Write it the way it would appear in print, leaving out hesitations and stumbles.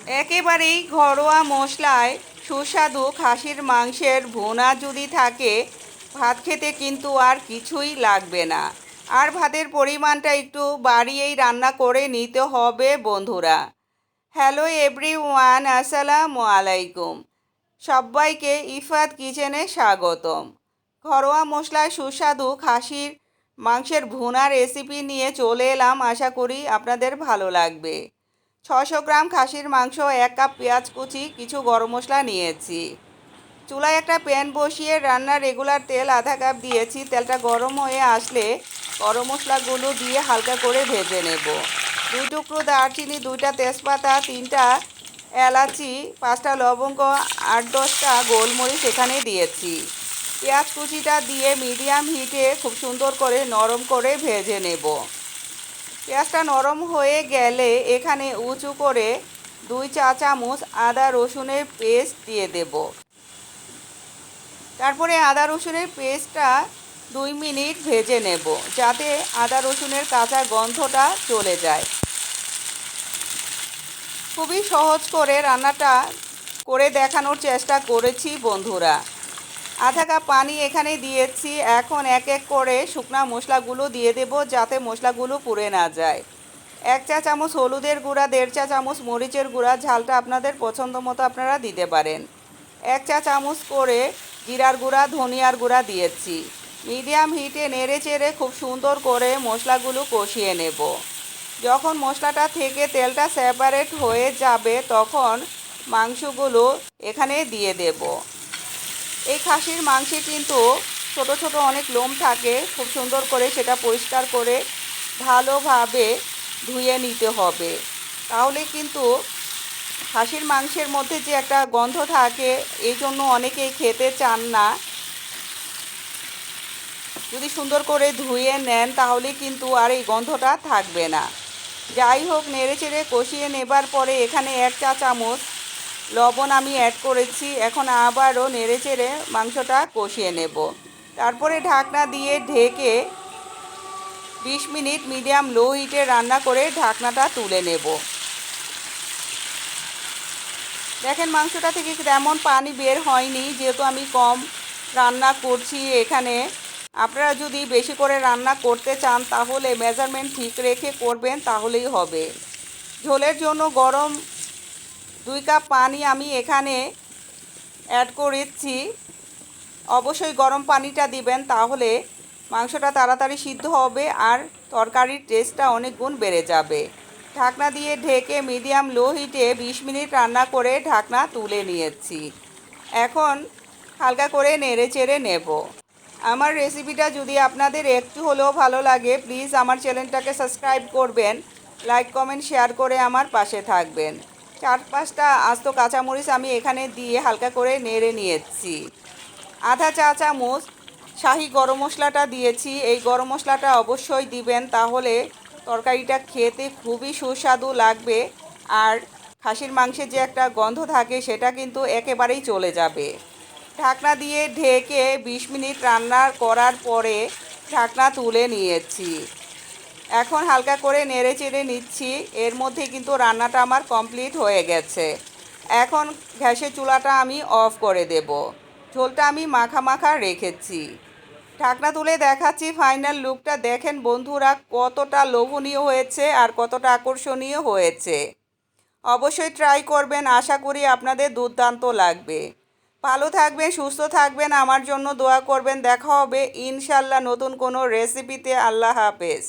একেবারেই ঘরোয়া মশলায় সুস্বাদু খাসির মাংসের ভুনা যদি থাকে, ভাত খেতে কিন্তু আর কিছুই লাগবে না। আর ভাতের পরিমাণটা একটু বাড়িয়েই রান্না করে নিতে হবে বন্ধুরা। হ্যালো এভরিওয়ান, আসসালামু আলাইকুম। সবাইকে ইফাত কিচেনে স্বাগতম। ঘরোয়া মশলায় সুস্বাদু খাসির মাংসের ভুনা রেসিপি নিয়ে চলে এলাম। আশা করি আপনাদের ভালো লাগবে। 600 গ্রাম খাসির মাংস, 1 কাপ পেঁয়াজ কুচি, কিছু গরম মশলা নিয়েছি। চুলায় একটা প্যান বসিয়ে রান্নার রেগুলার তেল আধা কাপ দিয়েছি। তেলটা গরম হয়ে আসলে গরম মশলাগুলো দিয়ে হালকা করে ভেজে নেব। 2 টুকরো দারচিনি, 2টা তেজপাতা, 3টা এলাচি, 5টা লবঙ্গ, 8-10টা গোলমরিচ এখানে দিয়েছি। পেঁয়াজ কুচিটা দিয়ে মিডিয়াম হিটে খুব সুন্দর করে নরম করে ভেজে নেব। পেঁয়াজটা নরম হয়ে গেলে এখানে উঁচু করে 2 চা চামচ আদা রসুনের পেস্ট দিয়ে দেব। তারপরে আদা রসুনের পেস্টটা 2 মিনিট ভেজে নেব, যাতে আদা রসুনের কাঁচা গন্ধটা চলে যায়। খুবই সহজ করে রান্নাটা করে দেখানোর চেষ্টা করেছি বন্ধুরা। আধা কাপ পানি এখানে দিয়েছি। এখন এক এক করে শুকনা মশলাগুলো দিয়ে দেব, যাতে মশলাগুলো পুড়ে না যায়। 1 চা চামচ হলুদের গুঁড়া, 1.5 চা চামচ মরিচের গুঁড়া, ঝালটা আপনাদের পছন্দ মতো আপনারা দিতে পারেন। 1 চা চামচ করে জিরার গুঁড়া, ধনিয়ার গুঁড়া দিয়েছি। মিডিয়াম হিটে নেড়ে চেড়ে খুব সুন্দর করে মশলাগুলো কষিয়ে নেব। যখন মশলাটা থেকে তেলটা সেপারেট হয়ে যাবে, তখন মাংসগুলো এখানে দিয়ে দেব। এই খাসির মাংসে কিন্তু ছোট ছোট অনেক লোম থাকে, খুব সুন্দর করে সেটা পরিষ্কার করে ভালোভাবে ধুয়ে নিতে হবে। তাহলে কিন্তু খাসির মাংসের মধ্যে যে একটা গন্ধ থাকে, এই জন্য অনেকেই খেতে চান না। যদি সুন্দর করে ধুয়ে নেন তাহলে কিন্তু আর এই গন্ধটা থাকবে না। যাই হোক, নেড়েচেড়ে কষিয়ে নেবার পরে এখানে 1 চা চামচ লবণ আমি অ্যাড করেছি। এখন আবারও নেড়েচেড়ে মাংসটা কষিয়ে নেব। তারপরে ঢাকনা দিয়ে ঢেকে 20 মিনিট মিডিয়াম লো হিটে রান্না করে ঢাকনাটা তুলে নেব। দেখেন, মাংসটা থেকে তেমন পানি বের হয়নি, যেহেতু আমি কম রান্না করছি এখানে। আপনারা যদি বেশি করে রান্না করতে চান তাহলে মেজারমেন্ট ঠিক রেখে করবেন, তাহলেই হবে। ঝোলের জন্য গরম 2 কাপ পানি আমি এখানে অ্যাড করেছি। অবশ্যই গরম পানিটা দিবেন, তাহলে মাংসটা তাড়াতাড়ি সিদ্ধ হবে আর তরকারির টেস্টটা অনেক গুণ বেড়ে যাবে। ঢাকনা দিয়ে ঢেকে মিডিয়াম লো হিটে 20 মিনিট রান্না করে ঢাকনা তুলে নিয়েছি। এখন হালকা করে নেড়ে চেড়ে নেব। আমার রেসিপিটা যদি আপনাদের একটু হলেও ভালো লাগে, প্লিজ আমার চ্যানেলটাকে সাবস্ক্রাইব করবেন, লাইক কমেন্ট শেয়ার করে আমার পাশে থাকবেন। 4-5টা আস্ত কাঁচামরিচ আমি এখানে দিয়ে হালকা করে নেড়ে নিয়েছি। আধা চা চামচ শাহি গরম মশলাটা দিয়েছি। এই গরম মশলাটা অবশ্যই দিবেন, তাহলে তরকারিটা খেতে খুবই সুস্বাদু লাগবে। আর খাসির মাংসের যে একটা গন্ধ থাকে সেটা কিন্তু একেবারেই চলে যাবে। ঢাকনা দিয়ে ঢেকে 20 মিনিট রান্না করার পরে ঢাকনা তুলে নিয়েছি। এখন হালকা করে নেড়ে চেড়ে নিচ্ছি। এর মধ্যে কিন্তু রান্নাটা আমার কমপ্লিট হয়ে গেছে। এখন গ্যাসের চুলাটা আমি অফ করে দেব। ঝোলটা আমি মাখা মাখা রেখেছি। ঢাকনা তুলে দেখাচ্ছি ফাইনাল লুকটা। দেখেন বন্ধুরা, কতটা লোভনীয় হয়েছে আর কতটা আকর্ষণীয় হয়েছে। অবশ্যই ট্রাই করবেন, আশা করি আপনাদের দুর্দান্ত লাগবে। ভালো থাকবেন, সুস্থ থাকবেন, আমার জন্য দোয়া করবেন। দেখা হবে ইনশাল্লাহ নতুন কোনো রেসিপিতে। আল্লাহ হাফেজ।